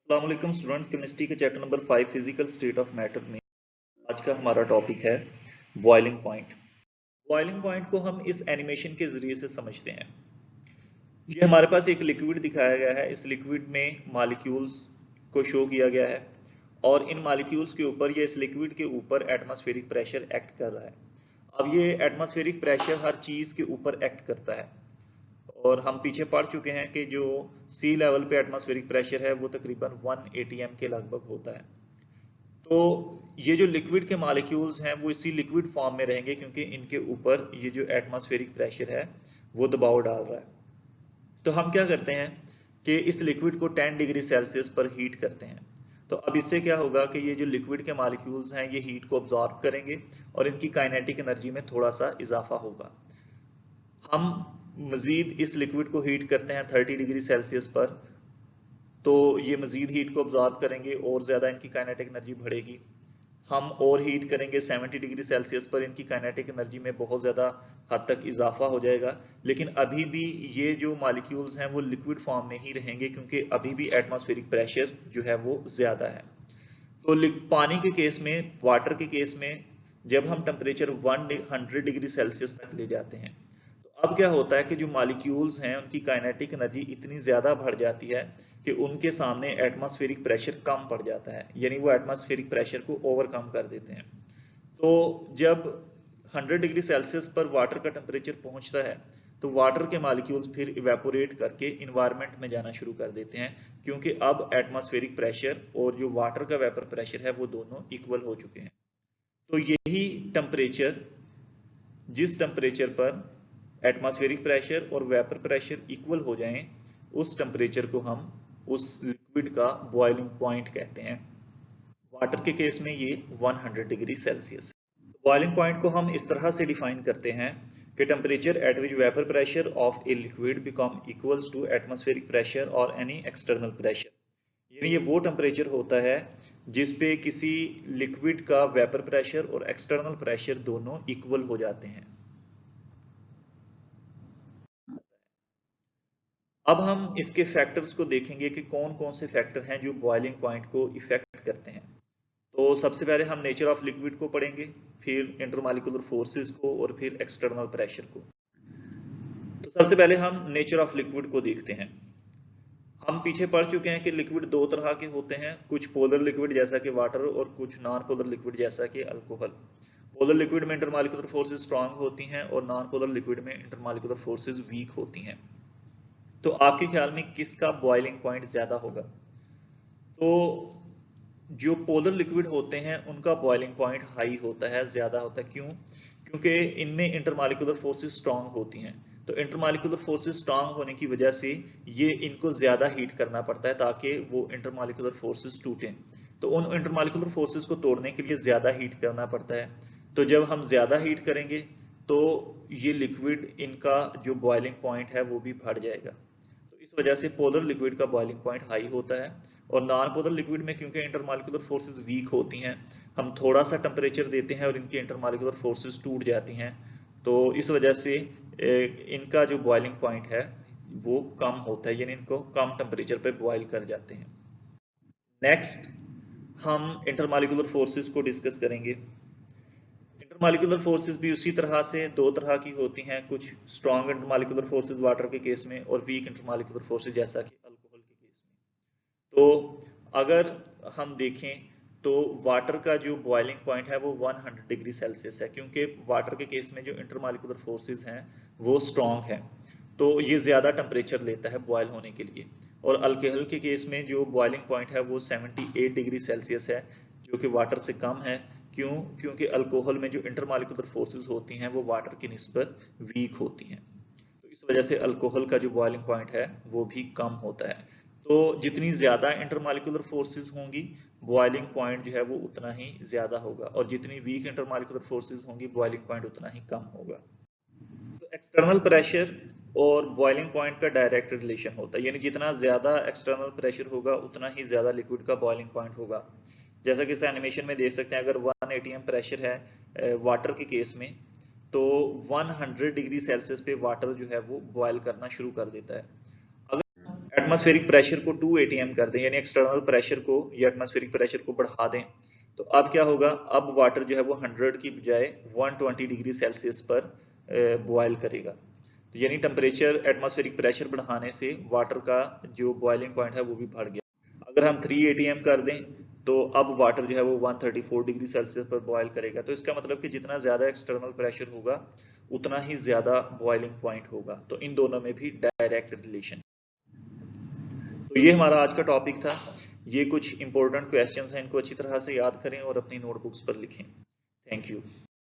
अस्सलाम वालेकुम students, chemistry के chapter number 5 physical state of matter में आज का हमारा टॉपिक है बॉइलिंग पॉइंट। बॉइलिंग पॉइंट को हम इस एनिमेशन के जरिए से समझते हैं। ये हमारे पास एक लिक्विड दिखाया गया है। इस लिक्विड में मॉलिक्यूल्स को शो किया गया है और इन मॉलिक्यूल्स के ऊपर या इस लिक्विड के ऊपर एटमॉस्फेरिक प्रेशर एक्ट कर रहा है। अब ये एटमॉस्फेरिक प्रेशर हर चीज के ऊपर एक्ट करता है और हम पीछे पढ़ चुके हैं कि जो सी लेवल पे एटमॉस्फेरिक प्रेशर है वो तकरीबन 1 atm के लगभग होता है। तो ये जो लिक्विड के मॉलिक्यूल्स हैं वो इसी लिक्विड फॉर्म में रहेंगे क्योंकि इनके ऊपर ये जो एटमॉस्फेरिक प्रेशर है वो दबाव डाल रहा है। तो हम क्या करते हैं कि इस लिक्विड को 10 डिग्री सेल्सियस पर हीट करते हैं। तो अब इससे क्या होगा कि ये जो लिक्विड के मॉलिक्यूल्स हैं ये हीट को अब्जॉर्ब करेंगे और इनकी काइनेटिक एनर्जी में थोड़ा सा इजाफा होगा। हम मजीद इस लिक्विड को हीट करते हैं 30 डिग्री सेल्सियस पर, तो ये मजीद हीट को अब्जॉर्ब करेंगे और ज्यादा इनकी काइनेटिक एनर्जी बढ़ेगी। हम और हीट करेंगे 70 डिग्री सेल्सियस पर, इनकी काइनेटिक एनर्जी में बहुत ज्यादा हद तक इजाफा हो जाएगा। लेकिन अभी भी ये जो मॉलिक्यूल्स हैं वो लिक्विड फॉर्म में ही रहेंगे क्योंकि अभी भी एटमॉस्फेरिक प्रेशर जो है वो ज्यादा है। तो पानी के केस में, वाटर के केस में जब हम टेम्परेचर 100 डिग्री सेल्सियस तक ले जाते हैं तो अब क्या होता है कि जो मॉलिक्यूल्स हैं उनकी काइनेटिक एनर्जी इतनी ज्यादा बढ़ जाती है कि उनके सामने एटमॉस्फेरिक प्रेशर कम पड़ जाता है, यानी वो एटमॉस्फेरिक प्रेशर को ओवरकम कर देते हैं। तो जब 100 डिग्री सेल्सियस पर वाटर का टेम्परेचर पहुंचता है तो वाटर के मॉलिक्यूल्स फिर इवेपोरेट करके इन्वायरमेंट में जाना शुरू कर देते हैं क्योंकि अब एटमॉस्फेरिक प्रेशर और जो वाटर का वेपर प्रेशर है वो दोनों इक्वल हो चुके हैं। तो यही टेम्परेचर, जिस टेम्परेचर पर एटमॉस्फेरिक प्रेशर और वेपर प्रेशर इक्वल हो जाएं, उस टेम्परेचर को हम उस लिक्विड का बॉइलिंग पॉइंट कहते हैं। वाटर के केस में ये 100 डिग्री सेल्सियस है। बॉइलिंग पॉइंट को हम इस तरह से डिफाइन करते हैं कि temperature at which vapour pressure of a liquid become equals to atmospheric pressure और एनी एक्सटर्नल प्रेशर। यानी ये वो टेम्परेचर होता है जिस पे किसी लिक्विड का वेपर प्रेशर और एक्सटर्नल प्रेशर दोनों इक्वल हो जाते हैं। अब हम इसके फैक्टर्स को देखेंगे कि कौन कौन से फैक्टर हैं जो बॉइलिंग पॉइंट को इफेक्ट करते हैं। तो सबसे पहले हम नेचर ऑफ लिक्विड को पढ़ेंगे, फिर इंटरमॉलिक्यूलर फोर्सेस को और फिर एक्सटर्नल प्रेशर को। तो सबसे पहले हम नेचर ऑफ लिक्विड को देखते हैं। हम पीछे पढ़ चुके हैं कि लिक्विड दो तरह के होते हैं, कुछ पोलर लिक्विड जैसा कि वाटर और कुछ नॉन पोलर लिक्विड जैसा कि अल्कोहल। पोलर लिक्विड में इंटरमॉलिक्यूलर फोर्सेस स्ट्रांग होती हैं और नॉन पोलर लिक्विड में इंटरमॉलिक्यूलर फोर्सेस वीक होती हैं। तो आपके ख्याल में किसका बॉइलिंग पॉइंट ज्यादा होगा? तो जो पोलर लिक्विड होते हैं उनका बॉइलिंग पॉइंट हाई होता है, ज्यादा होता है। क्यों? क्योंकि इनमें इंटरमॉलिक्यूलर फोर्सेस स्ट्रांग होती हैं। तो इंटरमॉलिक्यूलर फोर्सेस स्ट्रांग होने की वजह से ये इनको ज्यादा हीट करना पड़ता है ताकि वो इंटरमॉलिक्यूलर फोर्सेस टूटें। तो उन इंटरमॉलिक्यूलर फोर्सेस को तोड़ने के लिए ज्यादा हीट करना पड़ता है। तो जब हम ज्यादा हीट करेंगे तो ये लिक्विड, इनका जो बॉइलिंग पॉइंट है वो भी बढ़ जाएगा। तो इस वजह से पोलर लिक्विड का बॉइलिंग पॉइंट हाई होता है। और नॉन पोलर लिक्विड में क्योंकि इंटरमॉलिक्यूलर फोर्सेस वीक होती हैं, हम थोड़ा सा टेम्परेचर देते हैं और इनकी इंटरमॉलिक्यूलर फोर्सेस टूट जाती हैं। तो इस वजह से इनका जो बॉइलिंग पॉइंट है वो कम होता है, यानी इनको कम टेम्परेचर पे बॉइल कर जाते हैं। नेक्स्ट हम इंटरमॉलिक्यूलर फोर्सेस को डिस्कस करेंगे। इंटरमॉलिक्यूलर फोर्सेस भी उसी तरह से दो तरह की होती हैं, कुछ स्ट्रॉन्ग इंटरमॉलिक्यूलर फोर्सेस वाटर के केस में और वीक इंटरमॉलिक्यूलर फोर्सेस जैसा कि अल्कोहल के केस में। तो अगर हम देखें तो वाटर का जो बॉइलिंग पॉइंट है वो 100 डिग्री सेल्सियस है क्योंकि वाटर के केस में जो इंटरमॉलिक्यूलर फोर्सेस हैं वो स्ट्रॉन्ग है, तो ये ज्यादा टेम्परेचर लेता है बॉयल होने के लिए। और अल्कोहल के केस में जो बॉइलिंग पॉइंट है वो 78 डिग्री सेल्सियस है जो कि वाटर से कम है। क्यों? क्योंकि अल्कोहल में जो इंटरमॉलिक्यूलर फोर्सेस होती हैं वो वाटर की निस्बत वीक होती हैं। तो इस वजह से अल्कोहल का जो बॉइलिंग पॉइंट है वो भी कम होता है। तो जितनी ज्यादा इंटरमॉलिक्यूलर फोर्सेस होंगी बॉइलिंग पॉइंट जो है वो उतना ही ज्यादा होगा, और जितनी वीक इंटरमॉलिक्यूलर फोर्सेस होंगी बॉइलिंग पॉइंट उतना ही कम होगा। तो एक्सटर्नल प्रेशर और बॉइलिंग पॉइंट का डायरेक्ट रिलेशन होता है, यानी जितना ज्यादा एक्सटर्नल प्रेशर होगा उतना ही ज्यादा लिक्विड का बॉइलिंग पॉइंट होगा। जैसा कि इस एनिमेशन में देख सकते हैं, अगर 1 atm प्रेशर है वाटर के केस में तो 100 डिग्री सेल्सियस पे वाटर जो है वो बॉयल करना शुरू कर देता है। अगर एटमॉस्फेरिक प्रेशर को 2 atm कर दें, यानी एक्सटर्नल प्रेशर को या एटमॉस्फेरिक प्रेशर को बढ़ा दें, तो अब क्या होगा, अब वाटर जो है वो 100 की बजाय 120 डिग्री सेल्सियस पर बॉयल करेगा। तो यानी टेम्परेचर एटमॉस्फेरिक प्रेशर बढ़ाने से वाटर का जो बॉइलिंग पॉइंट है वो भी बढ़ गया। अगर हम 3 atm कर दें तो अब वाटर जो है वो 134 डिग्री सेल्सियस पर बॉयल करेगा। तो इसका मतलब कि जितना ज्यादा एक्सटर्नल प्रेशर होगा उतना ही ज्यादा बॉइलिंग पॉइंट होगा। तो इन दोनों में भी डायरेक्ट रिलेशन। तो ये हमारा आज का टॉपिक था। ये कुछ इंपॉर्टेंट क्वेश्चंस हैं, इनको अच्छी तरह से याद करें और अपनी नोटबुक्स पर लिखें। Thank you.